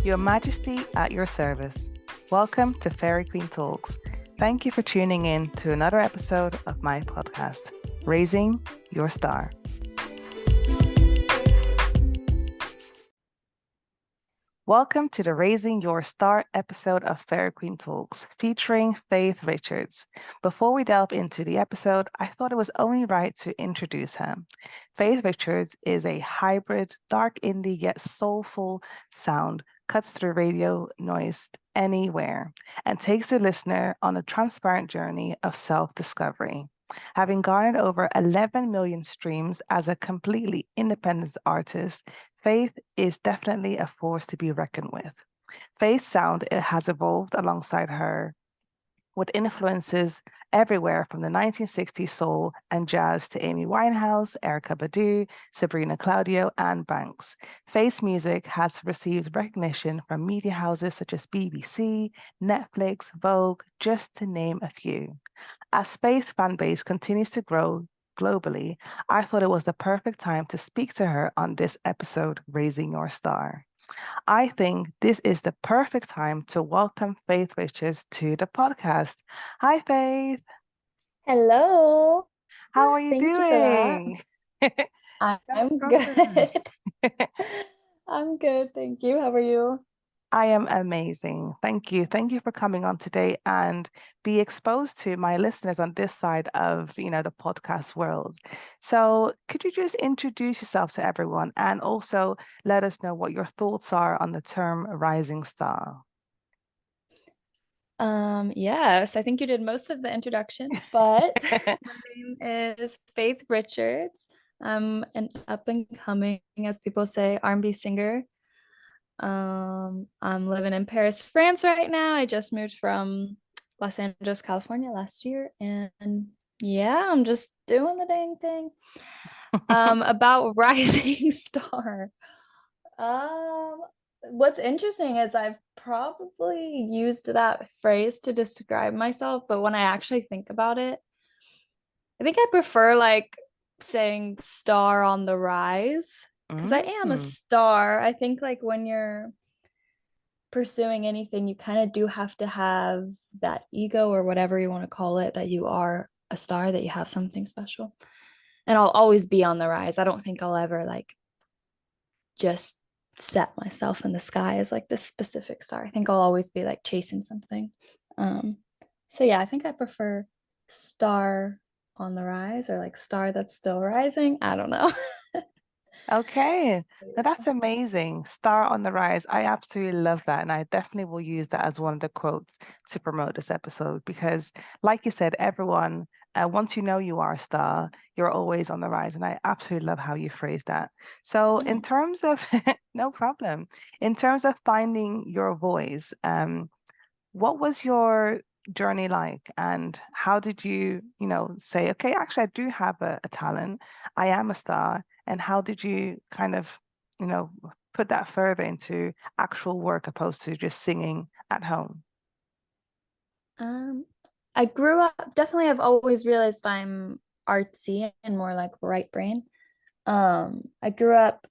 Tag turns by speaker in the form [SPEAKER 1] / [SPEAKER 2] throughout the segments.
[SPEAKER 1] Your Majesty at your service. Welcome to Fairy Queen Talks. Thank you for tuning in to another episode of my podcast, Raising Your Star. Welcome to the Raising Your Star episode of Fairy Queen Talks, featuring Faith Richards. Before we delve into the episode, I thought it was only right to introduce her. Faith Richards is a hybrid, dark indie yet soulful sound, cuts through radio noise anywhere, and takes the listener on a transparent journey of self-discovery. Having garnered over 11 million streams as a completely independent artist, Faith is definitely a force to be reckoned with. Faith's sound has evolved alongside her with influences everywhere from the 1960s soul and jazz to Amy Winehouse, Erykah Badu, Sabrina Claudio, and Banks. Faith's music has received recognition from media houses such as BBC, Netflix, Vogue, just to name a few. As Faith's fan base continues to grow globally, I thought it was the perfect time to speak to her on this episode, Raising Your Star. I think this is the perfect time to welcome Faith Richards to the podcast. Hi, Faith.
[SPEAKER 2] Hello.
[SPEAKER 1] How are you
[SPEAKER 2] Thank you for that.
[SPEAKER 1] doing? No
[SPEAKER 2] I'm
[SPEAKER 1] problem.
[SPEAKER 2] good. I'm good. Thank you. How are you?
[SPEAKER 1] I am amazing. Thank you. Thank you for coming on today and be exposed to my listeners on this side of, the podcast world. So, could you just introduce yourself to everyone and also let us know what your thoughts are on the term rising star?
[SPEAKER 2] Yes, I think you did most of the introduction, but my name is Faith Richards. I'm an up and coming, as people say, R&B singer. I'm living in Paris, France right now. I just moved from Los Angeles, California last year, and yeah, I'm just doing the dang thing. About Rising Star. Um, what's interesting is I've probably used that phrase to describe myself, but when I actually think about it, I think I prefer like saying star on the rise because I am a
[SPEAKER 1] Mm,
[SPEAKER 2] star. I think like when you're pursuing anything, you kind of do have to have that ego or whatever you want to call it, that you are a star, that you have something special. And I'll always be on the rise. I don't think I'll ever like just set myself in the sky as like this specific star. I think I'll always be like chasing something. Um, so yeah, I think I prefer star on the rise or like star that's still rising. I don't know.
[SPEAKER 1] okay. Now that's amazing. Star on the rise. I absolutely love that. And I definitely will use that as one of the quotes to promote this episode because, like you said, everyone, once you know you are a star, you're always on the rise. And I absolutely love how you phrase that. So, in
[SPEAKER 2] Oh.
[SPEAKER 1] terms of, no problem, in terms of finding your voice, what was your journey like and how did you, say, okay, actually, I do have a talent. I am a star. And how did you kind of, you know, put that further into actual work opposed to just singing at home?
[SPEAKER 2] Um, I grew up, definitely I've always realized I'm artsy and more like right brain. I grew up,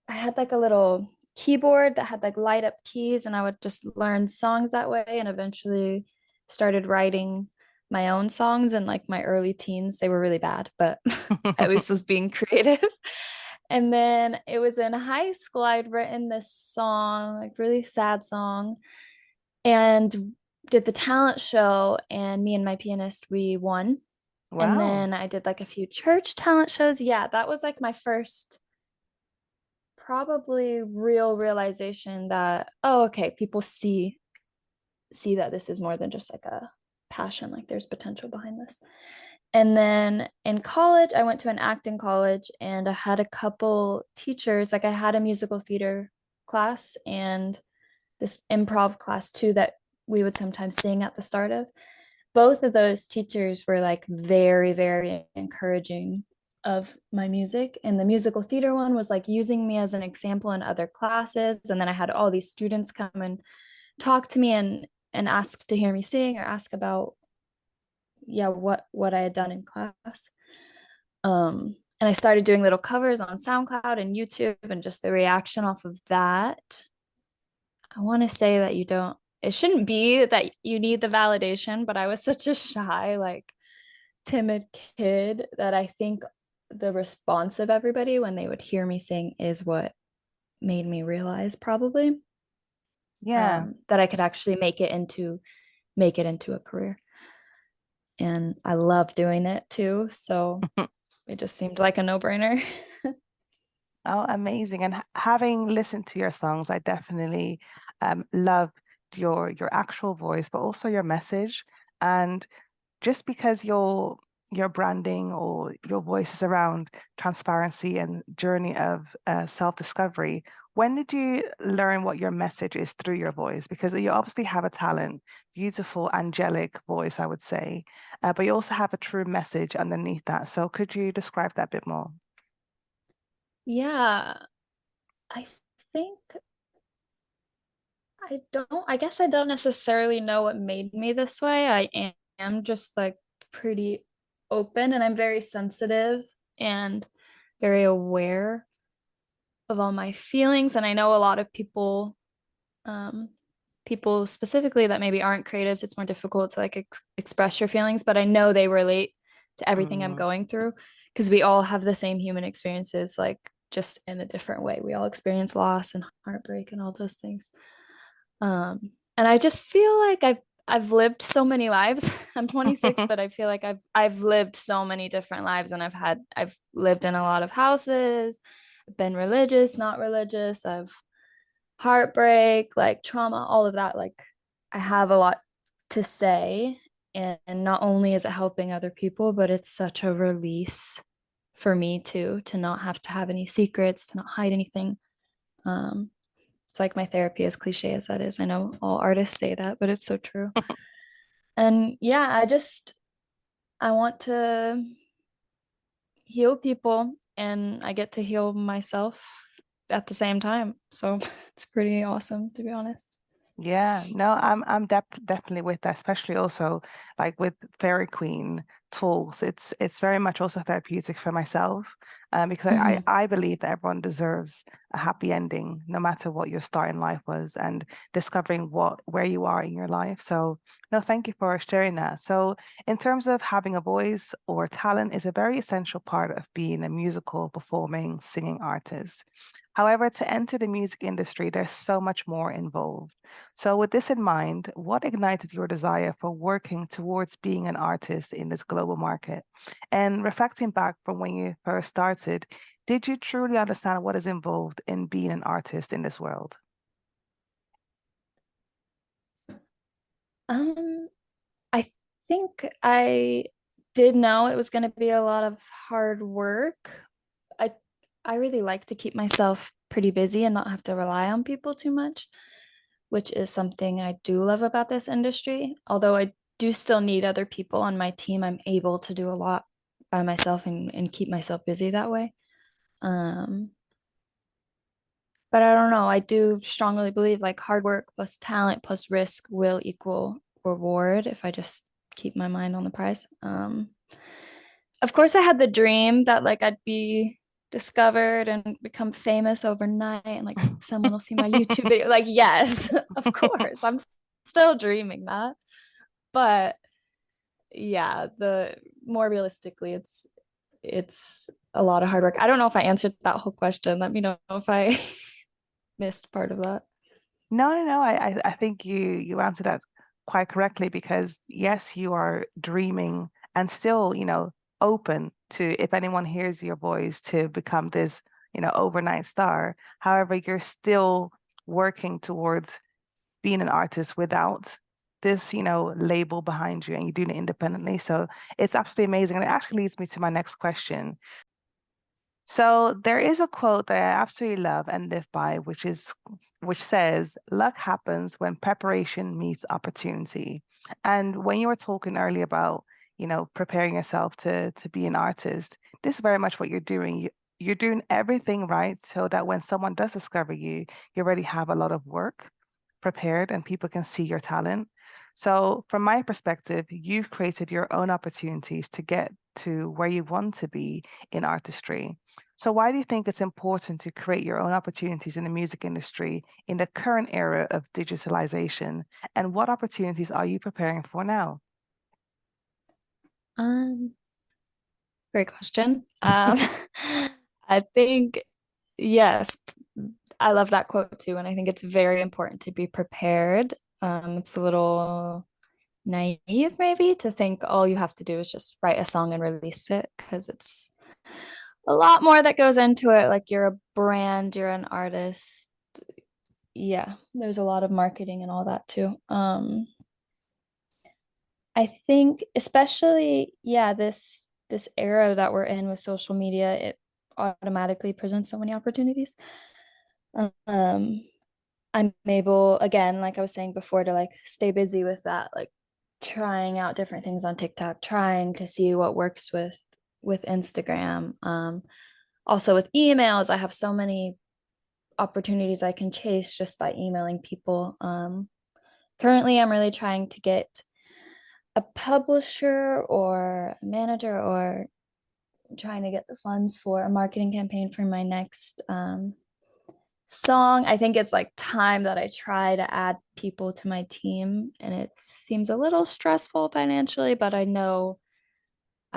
[SPEAKER 2] I had like a little keyboard that had like light up keys, and I would just learn songs that way, and eventually started writing my own songs in like my early teens. They were really bad, but at least was being creative. And then it was in high school, I'd written this song, like really sad song, and did the talent show, and me and my pianist, we won. And
[SPEAKER 1] Wow.
[SPEAKER 2] then I did like a few church talent shows. Yeah, that was like my first probably real realization that, oh, okay, people see that this is more than just like a passion, like there's potential behind this. And then in college, I went to an acting college, and I had a couple teachers. Like I had a musical theater class and this improv class too that we would sometimes sing at the start of. Both of those teachers were like very, very encouraging of my music. And the musical theater one was like using me as an example in other classes. And then I had all these students come and talk to me and ask to hear me sing or ask about, yeah, what I had done in class. And I started doing little covers on SoundCloud and YouTube, and just the reaction off of that I want to say that you don't, it shouldn't be that you need the validation, but I was such a shy, like timid kid that I think the response of everybody when they would hear me sing is what made me realize probably
[SPEAKER 1] Yeah.
[SPEAKER 2] that I could actually make it into a career. And I love doing it too. So it just seemed like a no-brainer.
[SPEAKER 1] Oh, amazing. And having listened to your songs, I definitely loved your actual voice, but also your message. And just because your branding or your voice is around transparency and journey of self-discovery, when did you learn what your message is through your voice? Because you obviously have a talent, beautiful, angelic voice, I would say, but you also have a true message underneath that. So could you describe that a bit more?
[SPEAKER 2] Yeah, I think I guess I don't necessarily know what made me this way. am just like pretty open and I'm very sensitive and very aware of all my feelings. And I know a lot of um, people specifically that maybe aren't creatives, it's more difficult to like express your feelings, but I know they relate to everything I'm
[SPEAKER 1] Mm.
[SPEAKER 2] going through because we all have the same human experiences, like just in a different way. We all experience loss and heartbreak and all those things. And I just feel like I've lived so many lives. I'm 26, but I feel like I've lived so many different lives and I've lived in a lot of houses, I've been religious, not religious, I've heartbreak, like trauma, all of that. Like I have a lot to say. And not only is it helping other people, but it's such a release for me too, to not have to have any secrets, to not hide anything. Um, it's like my therapy, as cliche as that is. I know all artists say that, but it's so true. And yeah, I want to heal people and I get to heal myself at the same time. So it's pretty awesome, to be honest.
[SPEAKER 1] Yeah, no, I'm definitely with that, especially also like with Fairy Queen talks. It's very much also therapeutic for myself, because
[SPEAKER 2] Mhm.
[SPEAKER 1] I believe that everyone deserves a happy ending, no matter what your start in life was, and discovering what where you are in your life. So, no, thank you for sharing that. So, in terms of having a voice or talent is a very essential part of being a musical, performing, singing artist. However, to enter the music industry, there's so much more involved. So, with this in mind, what ignited your desire for working towards being an artist in this global market? And reflecting back from when you first started, did you truly understand what is involved in being an artist in this world?
[SPEAKER 2] Um, I think I did know it was going to be a lot of hard work. I I really like to keep myself pretty busy and not have to rely on people too much, which is something I do love about this industry. Although I do still need other people on my team, I'm able to do a lot by myself and keep myself busy that way. Um, but I don't know. I do strongly believe like hard work plus talent plus risk will equal reward if I just keep my mind on the prize. Of course, I had the dream that like I'd be discovered and become famous overnight, and like someone will see my YouTube video. Like, yes, of course, still dreaming that. But yeah, the more realistically, it's a lot of hard work. I don't know if I answered that whole question. Let me know if I missed part of that.
[SPEAKER 1] No, no, no. I think you answered that quite correctly because yes, you are dreaming and still, open to if anyone hears your voice to become this, overnight star. However, you're still working towards being an artist without this, label behind you and you're doing it independently. So it's absolutely amazing. And it actually leads me to my next question. So there is a quote that I absolutely love and live by, which says, "Luck happens when preparation meets opportunity." And when you were talking earlier about, preparing yourself to be an artist, this is very much what you're doing. You're doing everything right so that when someone does discover you, you already have a lot of work prepared and people can see your talent. So from my perspective, you've created your own opportunities to get to where you want to be in artistry. So why do you think it's important to create your own opportunities in the music industry in the current era of digitalization? And what opportunities are you preparing for now?
[SPEAKER 2] Um, Great question. I think yes, I love that quote too, and I think it's very important to be prepared. It's a little naive maybe to think all you have to do is just write a song and release it because it's a lot more that goes into it. Like you're a brand, you're an artist. Yeah, there's a lot of marketing and all that too. I think especially yeah, this era that we're in with social media, it automatically presents so many opportunities. Um, I'm able, again, like I was saying before, to like stay busy with that, like trying out different things on TikTok, trying to see what works with Instagram. Also with emails, I have so many opportunities I can chase just by emailing people. Currently, I'm really trying to get a publisher or a manager or trying to get the funds for a marketing campaign for my next song. I think it's like time that I try to add people to my team, and it seems a little stressful financially, but I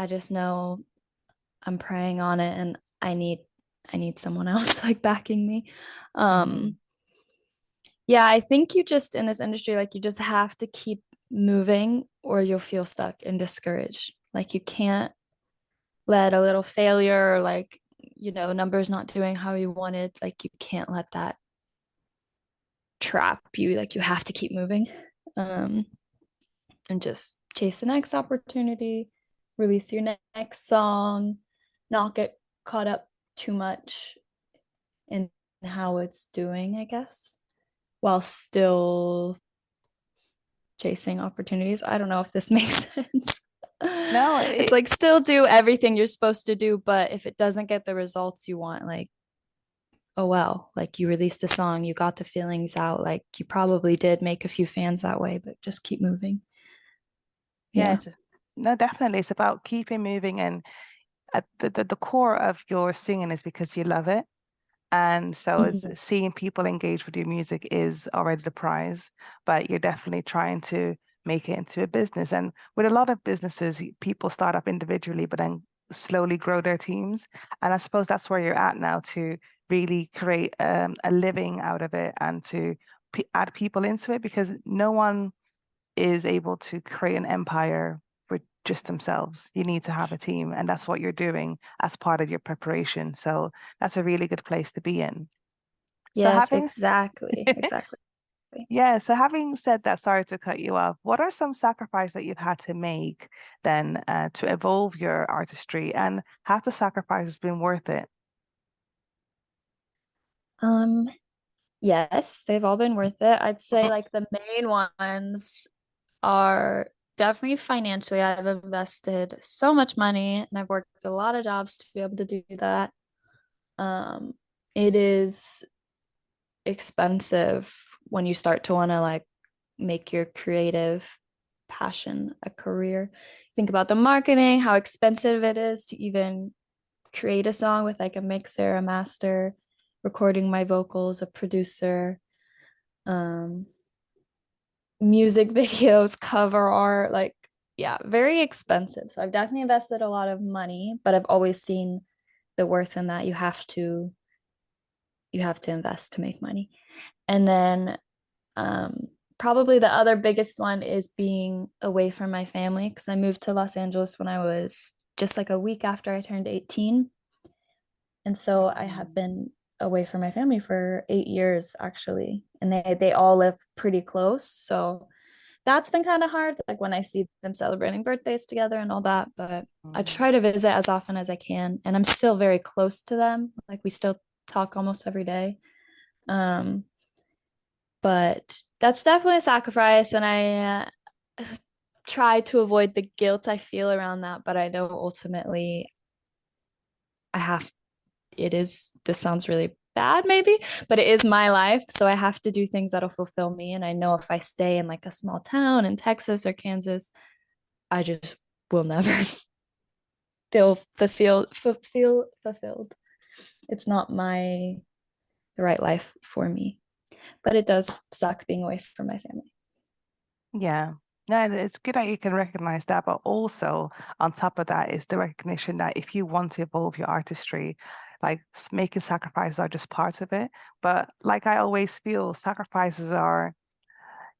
[SPEAKER 2] just know I'm praying on it, and I need someone else like backing me.
[SPEAKER 1] Mhm.
[SPEAKER 2] Um, yeah, I think you just in this industry, like you just have to keep moving or you'll feel stuck and discouraged. Like you can't let a little failure or like, numbers not doing how you wanted, like you can't let that trap you. Like you have to keep moving. Um, and just chase the next opportunity, release your next song, not get caught up too much in how it's doing, I guess, while still chasing opportunities. I don't know if this makes sense.
[SPEAKER 1] No,
[SPEAKER 2] It's like still do everything you're supposed to do, but if it doesn't get the results you want, like, oh well, like you released a song, you got the feelings out, like you probably did make a few fans that way, but just keep moving.
[SPEAKER 1] yeah,
[SPEAKER 2] Yeah.
[SPEAKER 1] it's no, definitely. It's about keeping moving, and at the core of your singing is because you love it. And so it's
[SPEAKER 2] Mhm.
[SPEAKER 1] seeing people engage with your music is already the prize, but you're definitely trying to make it into a business. And with a lot of businesses, people start up individually, but then slowly grow their teams. And I suppose that's where you're at now to really create a living out of it and to add people into it because no one is able to create an empire for just themselves. You need to have a team, and that's what you're doing as part of your preparation. So that's a really good place to be in. So
[SPEAKER 2] Yes,
[SPEAKER 1] having,
[SPEAKER 2] exactly. Exactly.
[SPEAKER 1] yeah, so having said that, sorry to cut you off, what are some sacrifices that you've had to make then to evolve your artistry, and have the sacrifices been worth it?
[SPEAKER 2] Um, yes, they've all been worth it. I'd say like the main ones are definitely financially. I've invested so much money and I've worked a lot of jobs to be able to do that. Um, it is expensive when you start to want to like make your creative passion a career. Think about the marketing, how expensive it is to even create a song with like a mixer, a master, recording my vocals, a producer, um, music videos, cover art, like yeah, very expensive. So I've definitely invested a lot of money, but I've always seen the worth in that. You have to invest to make money. And then probably the other biggest one is being away from my family because I moved to Los Angeles when I was just like a week after I turned 18. And so I have
[SPEAKER 1] Mm.
[SPEAKER 2] been away from my family for 8 years actually. And they all live pretty close. So that's been kind of hard, like when I see them celebrating birthdays together and all that. But I
[SPEAKER 1] Mm.
[SPEAKER 2] try to visit as often as I can. And I'm still very close to them. Like we still talk almost every day. Um, but that's definitely a sacrifice. And I try to avoid the guilt I feel around that. But I know ultimately I have this sounds really bad maybe, but it is my life. So I have to do things that'll fulfill me. And I know if I stay in like a small town in Texas or Kansas, I just will never feel fulfilled. It's not the right life for me. But it does suck being away from my family.
[SPEAKER 1] Yeah. No, and it's good that you can recognize that, but also on top of that is the recognition that if you want to evolve your artistry, like making sacrifices are just parts of it. But like I always feel, sacrifices are,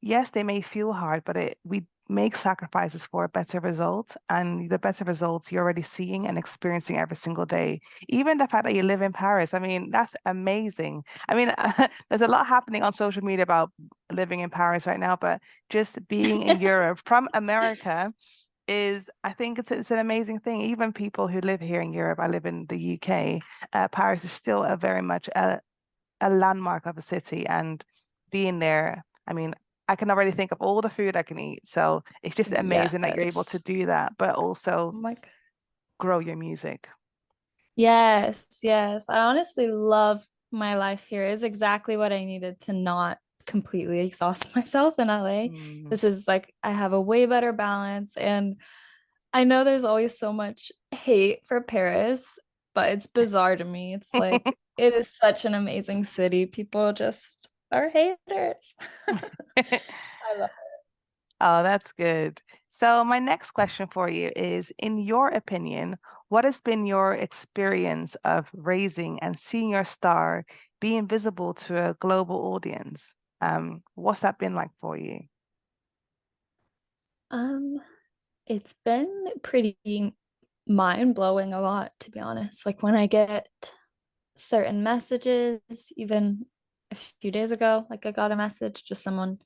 [SPEAKER 1] yes, they may feel hard, but we make sacrifices for a better result. And the better results you're already seeing and experiencing every single day. Even the fact that you live in Paris, I mean, that's amazing. I mean, there's a lot happening on social media about living in Paris right now, but just being in Europe from America is, I think it's an amazing thing. Even people who live here in Europe, I live in the UK, Paris is still a very much a landmark of a city, and being there, I mean, I can already think of all the food I can eat. So it's just amazing that you're able to
[SPEAKER 2] Yes.
[SPEAKER 1] do that, but
[SPEAKER 2] Oh
[SPEAKER 1] also
[SPEAKER 2] my God.
[SPEAKER 1] grow your music.
[SPEAKER 2] Yes, yes. I honestly love my life here. It's exactly what I needed to not completely exhaust myself in LA.
[SPEAKER 1] Mm.
[SPEAKER 2] This is like I have a way better balance. And I know there's always so much hate for Paris, but it's bizarre to me. It's like it is such an amazing city. People just are haters. I love
[SPEAKER 1] Oh, that's good. So my next question for you is, in your opinion, what has been your experience of raising and seeing your star being visible to a global audience? What's that been like for you?
[SPEAKER 2] it. It's been pretty mind-blowing a lot, to be honest. Like when I get certain messages, even a few days ago, like I got a message, just someone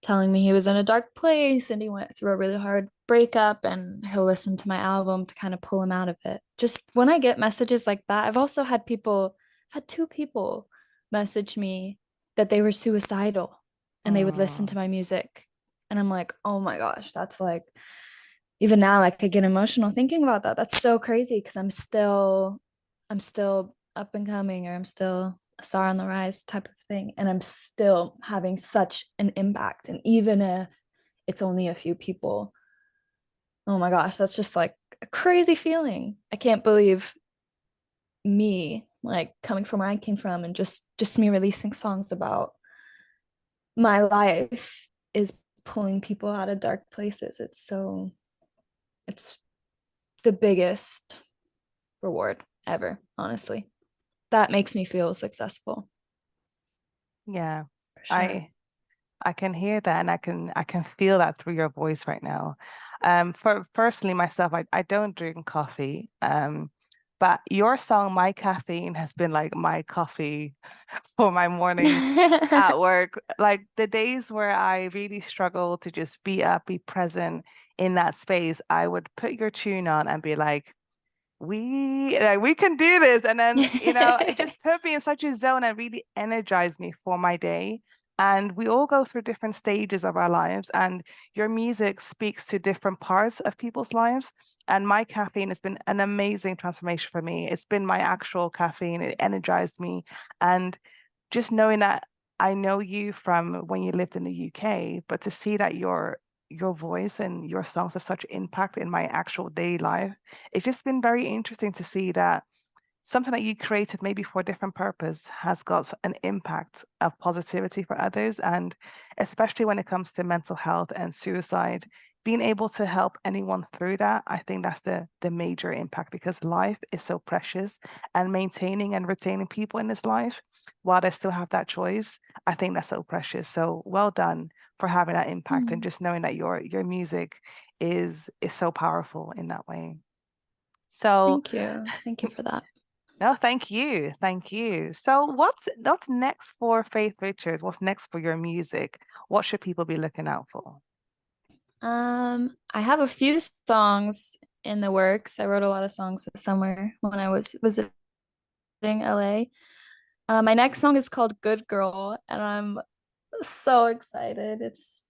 [SPEAKER 2] telling me he was in a dark place and he went through a really hard breakup and he'll listen to my album to kind of pull him out of it. Just when I get messages like that, I've also had people, I've had two people message me that they were suicidal and they would listen to
[SPEAKER 1] Mm.
[SPEAKER 2] my music. And I'm like, oh my gosh, that's like, even now, like I get emotional thinking about that. That's so crazy because I'm still up and coming, or I'm still a star on the rise type of thing. And I'm still having such an impact. And even if it's only a few people, oh my gosh, that's just like a crazy feeling. I can't believe me like coming from where I came from and just me releasing songs about my life is pulling people out of dark places. It's the biggest reward ever, honestly. That makes me feel successful
[SPEAKER 1] Yeah,
[SPEAKER 2] for sure.
[SPEAKER 1] I I can hear that, and I can feel that through your voice right now. For personally myself, I don't drink coffee. But your song "My Caffeine" has been like my coffee for my morning at work. Like the days where I really struggle to just be up, be present in that space, I would put your tune on and be like, we can do this. And then, it just put me in such a zone and really energized me for my day. And we all go through different stages of our lives, and your music speaks to different parts of people's lives. And my caffeine has been an amazing transformation for me. It's been my actual caffeine. It energized me. And just knowing that I know you from when you lived in the UK, but to see that your voice and your songs have such impact in my actual daily life, it's just been very interesting to see that something that you created maybe for a different purpose has got an impact of positivity for others. And especially when it comes to mental health and suicide, being able to help anyone through that, I think that's the major impact, because life is so precious, and maintaining and retaining people in this life while they still have that choice, I think that's so precious. So well done for having that impact, and
[SPEAKER 2] Mm.
[SPEAKER 1] just knowing that your music is so powerful in that way. So
[SPEAKER 2] Thank you. Thank you for that.
[SPEAKER 1] no, thank you. Thank you. So what's next for Faith Richards? What's next for your music? What should people be looking out for?
[SPEAKER 2] I have a few songs in the works. I wrote a lot of songs this summer when I was visiting LA. My next song is called Good Girl, and I'm so excited. It's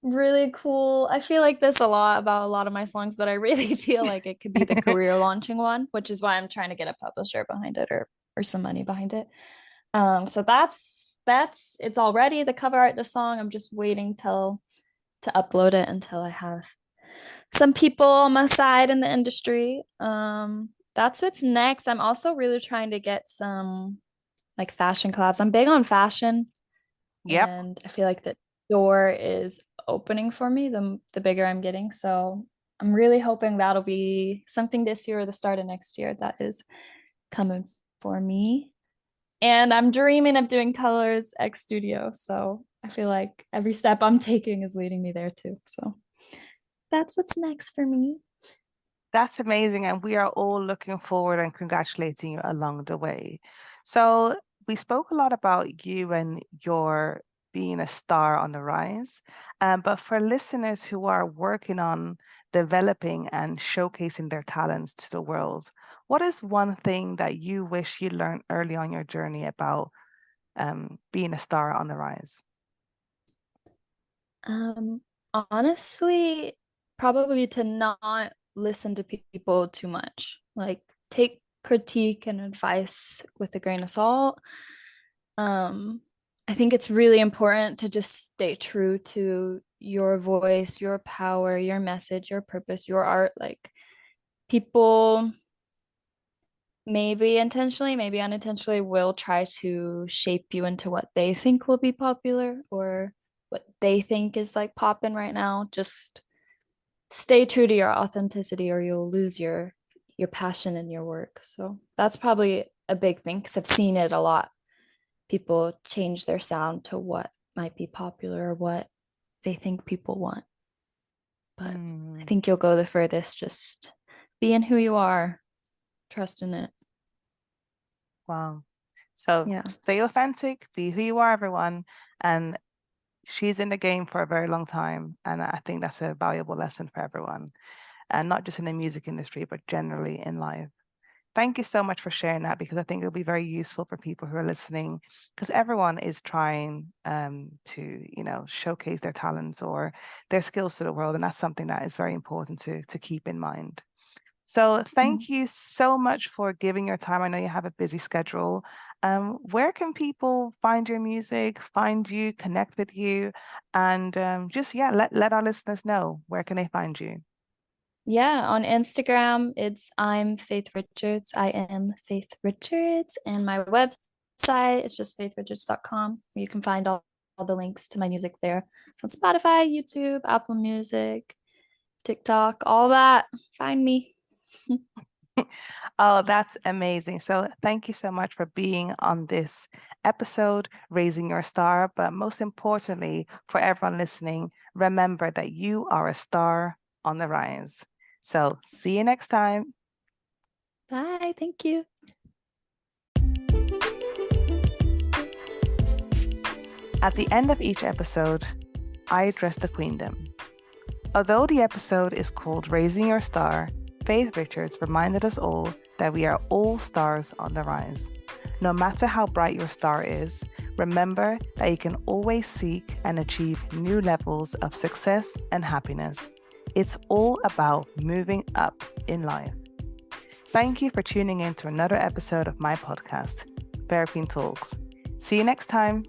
[SPEAKER 2] really cool. I feel like this a lot about a lot of my songs, but I really feel like it could be the career launching one, which is why I'm trying to get a publisher behind it, or some money behind it. So that's it's already the cover art, the song. I'm just waiting till to upload it until I have some people on my side in the industry. that's what's next. I'm also really trying to get some like fashion collabs. I'm big on fashion,
[SPEAKER 1] Yep.
[SPEAKER 2] and I feel like the door is opening for me the bigger I'm getting. So I'm really hoping that'll be something this year or the start of next year that is coming for me. And I'm dreaming of doing Colors X Studio. So I feel like every step I'm taking is leading me there too. So that's what's next for me.
[SPEAKER 1] That's amazing. And we are all looking forward and congratulating you along the way. So, we spoke a lot about you and your being a star on the rise. But for listeners who are working on developing and showcasing their talents to the world, what is one thing that you wish you learned early on your journey about being a star on the rise?
[SPEAKER 2] Um, Honestly, probably to not listen to people too much. Like take critique and advice with a grain of salt. Um, I think it's really important to just stay true to your voice, your power, your message, your purpose, your art. Like people maybe intentionally, maybe unintentionally will try to shape you into what they think will be popular or what they think is like popping right now. Just stay true to your authenticity or you'll lose your passion in your work. So that's probably a big thing because I've seen it a lot. People change their sound to what might be popular or what they think people want. But I
[SPEAKER 1] Mm,
[SPEAKER 2] think you'll go the furthest just being who you are, trust in it.
[SPEAKER 1] wow. So
[SPEAKER 2] Yeah.
[SPEAKER 1] stay authentic, be who you are, everyone. And she's in the game for a very long time. And I think that's a valuable lesson for everyone, and not just in the music industry, but generally in life. Thank you so much for sharing that because I think it'll be very useful for people who are listening because everyone is trying to, showcase their talents or their skills to the world. And that's something that is very important to keep in mind. So
[SPEAKER 2] Mm.
[SPEAKER 1] thank you so much for giving your time. I know you have a busy schedule. Where can people find your music, find you, connect with you, and just yeah, let our listeners know where can they find you?
[SPEAKER 2] Yeah, on Instagram, it's I'm Faith Richards. I am Faith Richards. And my website is just faithrichards.com. You can find all the links to my music there. So on Spotify, YouTube, Apple Music, TikTok, all that. Find me.
[SPEAKER 1] Oh, that's amazing. So thank you so much for being on this episode, Raising Your Star. But most importantly, for everyone listening, remember that you are a star on the rise. So see you next time.
[SPEAKER 2] Bye. Thank you.
[SPEAKER 1] At the end of each episode, I address the Queendom. Although the episode is called Raising Your Star, Faith Richards reminded us all that we are all stars on the rise. No matter how bright your star is, remember that you can always seek and achieve new levels of success and happiness. It's all about moving up in life. Thank you for tuning in to another episode of my podcast, Fair Queen Talks. See you next time.